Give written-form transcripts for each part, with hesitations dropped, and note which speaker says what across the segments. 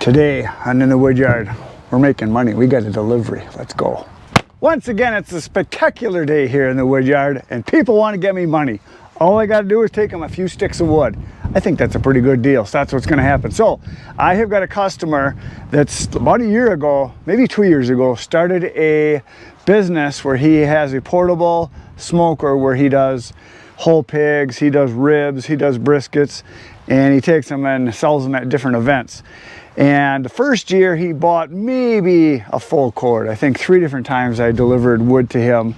Speaker 1: Today, I'm in the wood yard. We're making money. We got a delivery. Let's go. Once again, it's a spectacular day here in the wood yard, and people want to get me money. All I got to do is take them a few sticks of wood. I think that's a pretty good deal, so that's what's going to happen. So I have got a customer that's about a year ago, maybe 2 years ago, started a business where he has a portable smoker where he does whole pigs, he does ribs, he does briskets, and he takes them and sells them at different events. And the first year he bought maybe a full cord. I think 3 different times I delivered wood to him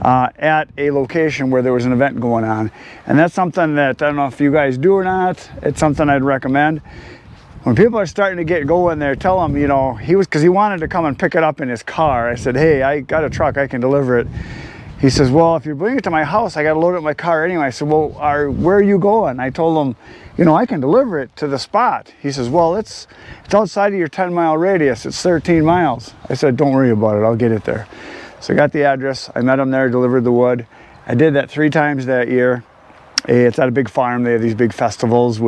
Speaker 1: at a location where there was an event going on. And that's something that I don't know if you guys do or not. It's something I'd recommend. When people are starting to get going there, tell them, you know, because he wanted to come and pick it up in his car. I said, hey, I got a truck, I can deliver it. He says, well, if you bring it to my house, I got to load it in my car anyway. I said, well, where are you going? I told him, you know, I can deliver it to the spot. He says, well, it's outside of your 10-mile radius. It's 13 miles. I said, don't worry about it. I'll get it there. So I got the address. I met him there, delivered the wood. I did that 3 times that year. It's at a big farm. They have these big festivals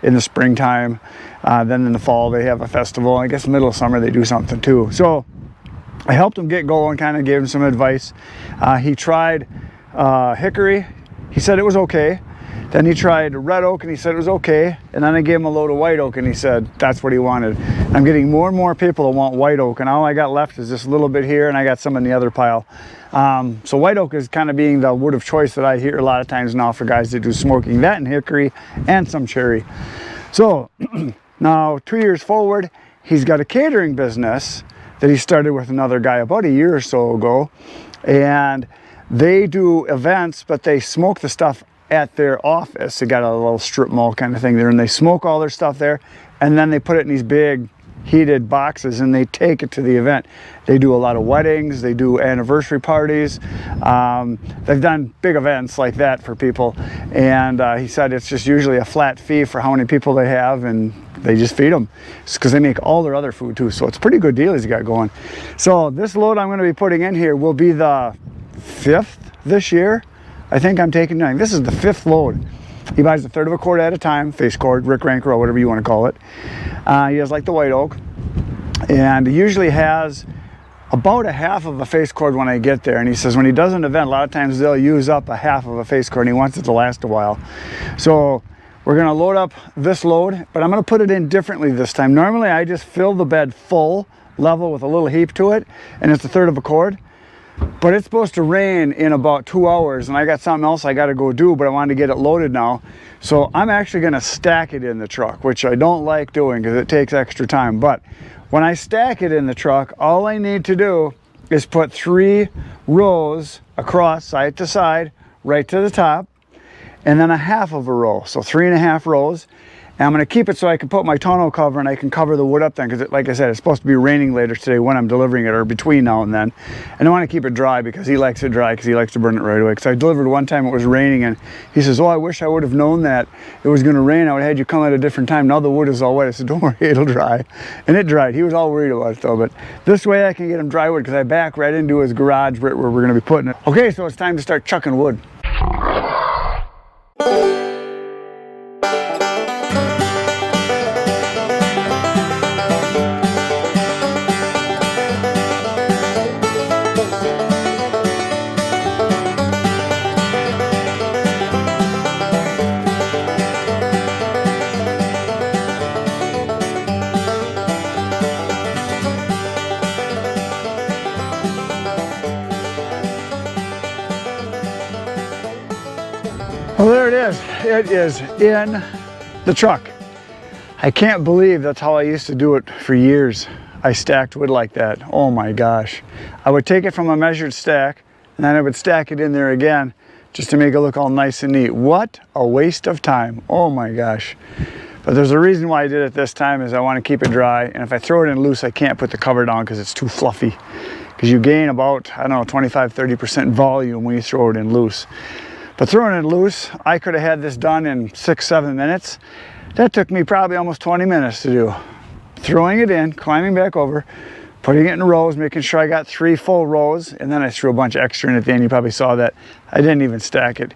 Speaker 1: in the springtime. Then in the fall, they have a festival. I guess middle of summer, they do something too. So I helped him get going, kind of gave him some advice. He tried hickory. He said it was okay. Then he tried red oak and he said it was okay. And then I gave him a load of white oak and he said that's what he wanted. I'm getting more and more people that want white oak, and all I got left is just a little bit here, and I got some in the other pile. So white oak is kind of being the wood of choice that I hear a lot of times now for guys that do smoking. That and hickory and some cherry. So now 2 years forward, he's got a catering business that he started with another guy about a year or so ago, and they do events, but they smoke the stuff at their office. They got a little strip mall kind of thing there, and they smoke all their stuff there, and then they put it in these big heated boxes and they take it to the event. They do a lot of weddings, they do anniversary parties, they've done big events like that for people, and he said it's just usually a flat fee for how many people they have, and they just feed them because they make all their other food too. So it's a pretty good deal he's got going. So this load I'm going to be putting in here will be the 5th this year. I think I'm taking 9. This is the 5th load. He buys a 1/3 of a cord at a time, face cord, Rick Ranker, or whatever you want to call it. He has like the white oak, and he usually has about a 1/2 of a face cord when I get there. And he says when he does an event, a lot of times they'll use up a 1/2 of a face cord, and he wants it to last a while. So we're going to load up this load, but I'm going to put it in differently this time. Normally I just fill the bed full level with a little heap to it, and it's a 1/3 of a cord. But it's supposed to rain in about 2 hours, and I got something else I got to go do, but I wanted to get it loaded now. So I'm actually going to stack it in the truck, which I don't like doing because it takes extra time. But when I stack it in the truck, all I need to do is put 3 rows across, side to side, right to the top, and then a 1/2 of a row. So 3.5 rows. And I'm going to keep it so I can put my tonneau cover and I can cover the wood up then, because like I said, it's supposed to be raining later today when I'm delivering it, or between now and then. And I want to keep it dry because he likes it dry, because he likes to burn it right away. Because I delivered one time, it was raining, and he says, oh, I wish I would have known that it was going to rain. I would have had you come at a different time. Now the wood is all wet. I said, don't worry, it'll dry. And it dried. He was all worried about it though. But this way I can get him dry wood, because I back right into his garage where we're going to be putting it. Okay, so it's time to start chucking wood. Well, there it is. It is in the truck. I can't believe that's how I used to do it for years. I stacked wood like that. Oh my gosh. I would take it from a measured stack, and then I would stack it in there again just to make it look all nice and neat. What a waste of time. Oh my gosh. But there's a reason why I did it this time, is I want to keep it dry. And if I throw it in loose, I can't put the cover down because it's too fluffy. Because you gain about, I don't know, 25–30% volume when you throw it in loose. But throwing it loose, I could have had this done in 6–7 minutes. That took me probably almost 20 minutes to do. Throwing it in, climbing back over, putting it in rows, making sure I got 3 full rows, and then I threw a bunch extra in at the end. You probably saw that. I didn't even stack it.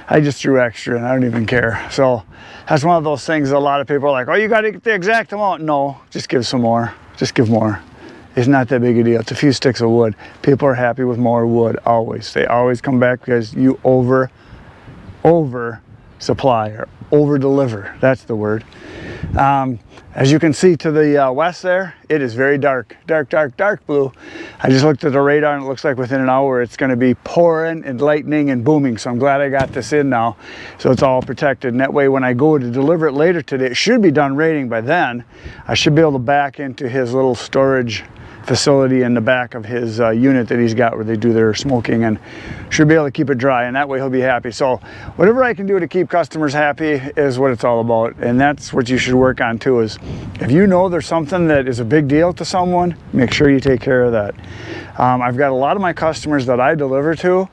Speaker 1: I just threw extra, and I don't even care. So that's one of those things that a lot of people are like, oh, you got to get the exact amount. No, just give some more. Just give more. It's not that big a deal. It's a few sticks of wood. People are happy with more wood, always. They always come back because you over supply or over deliver. That's the word. As you can see to the west there, it is very dark, dark blue. I just looked at the radar and it looks like within an hour it's going to be pouring and lightning and booming. So I'm glad I got this in now, so it's all protected. And that way when I go to deliver it later today, it should be done raining by then. I should be able to back into his little storage facility in the back of his unit that he's got where they do their smoking, and should be able to keep it dry, and that way he'll be happy. So whatever I can do to keep customers happy is what it's all about, and that's what you should work on too. Is if you know there's something that is a big deal to someone, make sure you take care of that. I've got a lot of my customers that I deliver to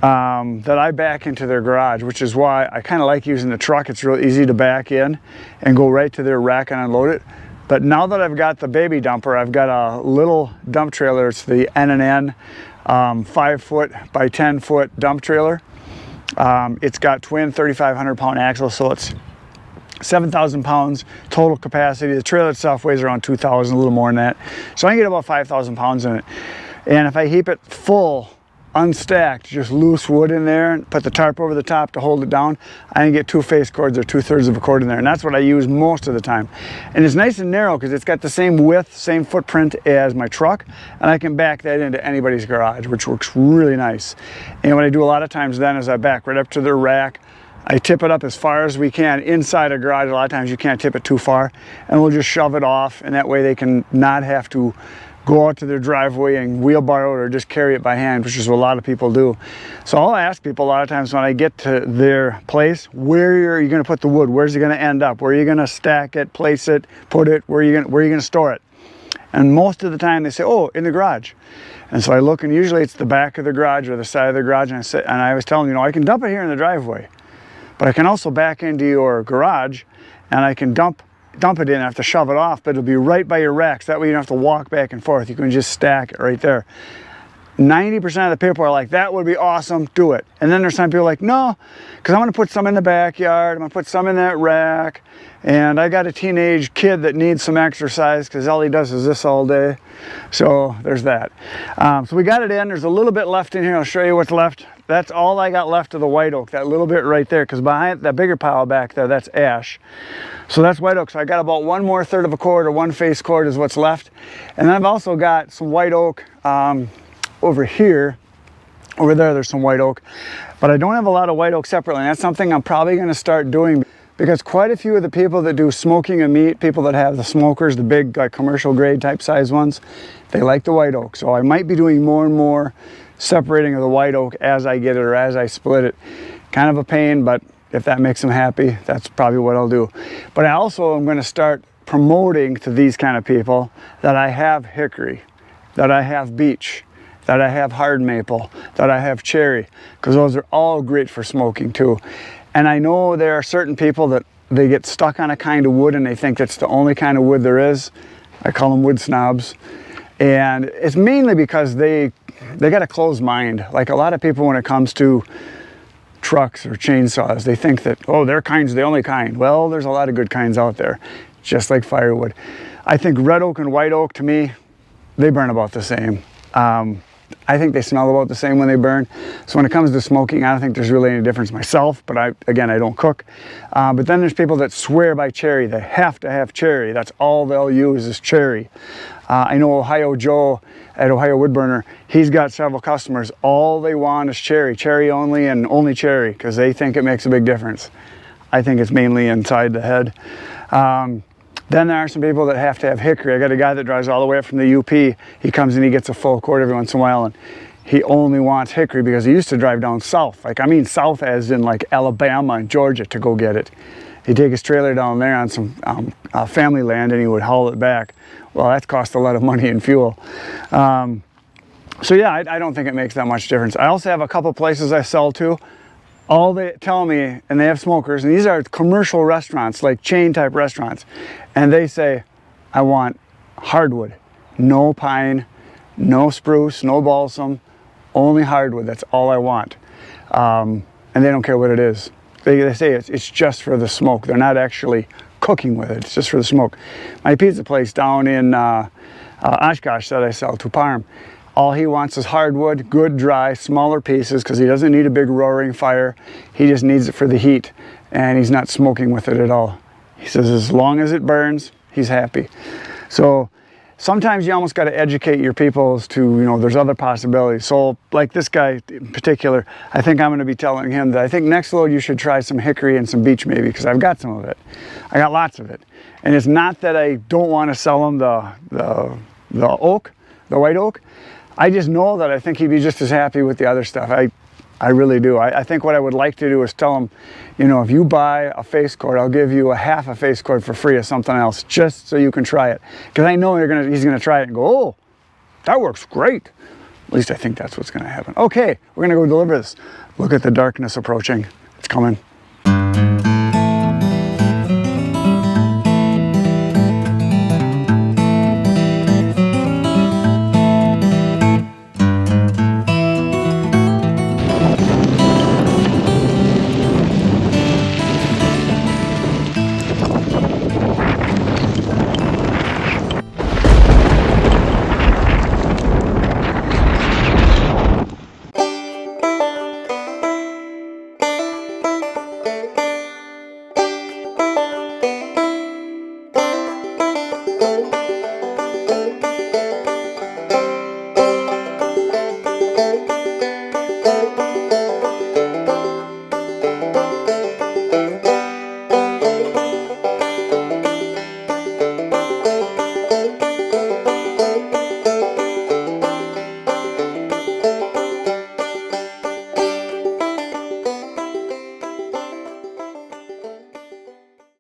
Speaker 1: that I back into their garage, which is why I kind of like using the truck. It's real easy to back in and go right to their rack and unload it. But now that I've got the baby dumper, I've got a little dump trailer. It's the N&N 5-foot by 10-foot dump trailer. It's got twin 3,500-pound axles, so it's 7,000 pounds total capacity. The trailer itself weighs around 2,000, a little more than that. So I can get about 5,000 pounds in it. And if I heap it full, unstacked, just loose wood in there, and put the tarp over the top to hold it down, I can get 2 face cords or 2/3 of a cord in there, and that's what I use most of the time. And it's nice and narrow because it's got the same width, same footprint as my truck, and I can back that into anybody's garage, which works really nice. And what I do a lot of times then is I back right up to their rack. I tip it up as far as we can inside a garage. A lot of times you can't tip it too far, and we'll just shove it off, and that way they can not have to go out to their driveway and wheelbarrow it or just carry it by hand, which is what a lot of people do. So I'll ask people a lot of times when I get to their place, where are you going to put the wood? Where's it going to end up? Where are you going to stack it, place it, put it? Where are you going to store it? And most of the time they say, oh, in the garage. And so I look, and usually it's the back of the garage or the side of the garage, and I was telling them, I can dump it here in the driveway, but I can also back into your garage and I can dump it in. I have to shove it off, but it'll be right by your racks. That way you don't have to walk back and forth. You can just stack it right there. 90% of the people are like, that would be awesome, do it. And then there's some people like, no, because I'm going to put some in the backyard, I'm going to put some in that rack, and I got a teenage kid that needs some exercise because all he does is this all day. So there's that. So we got it in. There's a little bit left in here. I'll show you what's left. That's all I got left of the white oak, that little bit right there, because behind that bigger pile back there, that's ash. So that's white oak. So I got about 1 more third of a cord, or 1 face cord is what's left. And then I've also got some white oak over here. Over there's some white oak, but I don't have a lot of white oak separately. And that's something I'm probably going to start doing, because quite a few of the people that do smoking of meat, people that have the smokers, the big like commercial grade type size ones, they like the white oak. So I might be doing more and more separating of the white oak as I get it or as I split it. Kind of a pain, but if that makes them happy, that's probably what I'll do. But I also am going to start promoting to these kind of people that I have hickory, that I have beech, that I have hard maple, that I have cherry, because those are all great for smoking too. And I know there are certain people that they get stuck on a kind of wood and they think it's the only kind of wood there is. I call them wood snobs. And it's mainly because they got a closed mind. Like a lot of people, when it comes to trucks or chainsaws, they think that, oh, their kind's the only kind. Well, there's a lot of good kinds out there, just like firewood. I think red oak and white oak, to me, they burn about the same. I think they smell about the same when they burn. So when it comes to smoking, I don't think there's really any difference myself, but again, I don't cook. But then there's people that swear by cherry. They have to have cherry. That's all they'll use is cherry. I know Ohio Joe at Ohio Woodburner, he's got several customers. All they want is cherry, cherry only, and only cherry, because they think it makes a big difference. I think it's mainly inside the head. Then there are some people that have to have hickory. I got a guy that drives all the way up from the UP. He comes and he gets a full cord every once in a while, and he only wants hickory because he used to drive down south. Like, I mean south as in like Alabama and Georgia to go get it. He'd take his trailer down there on some family land and he would haul it back. Well, that's cost a lot of money in fuel. So yeah, I don't think it makes that much difference. I also have a couple places I sell to. All they tell me, and they have smokers, and these are commercial restaurants, like chain type restaurants, and they say, I want hardwood. no pine, no spruce, no balsam, only hardwood. That's all I want. And they don't care what it is. They say it's just for the smoke. They're not actually cooking with it. It's just for the smoke. My pizza place down in Oshkosh that I sell to Parm, all he wants is hardwood, good, dry, smaller pieces, because he doesn't need a big roaring fire. He just needs it for the heat, and he's not smoking with it at all. He says as long as it burns, he's happy. So sometimes you almost got to educate your people as to, you know, there's other possibilities. So like this guy in particular, I think I'm going to be telling him that I think next load you should try some hickory and some beech maybe, because I've got some of it. I got lots of it. And it's not that I don't want to sell him the oak, the white oak. I just know that I think he'd be just as happy with the other stuff. I really do. I think what I would like to do is tell him, you know, if you buy a face cord, I'll give you a half a face cord for free of something else, just so you can try it. Because I know he's gonna try it and go, oh, that works great. At least I think that's what's gonna happen. Okay, we're gonna go deliver this. Look at the darkness approaching. It's coming.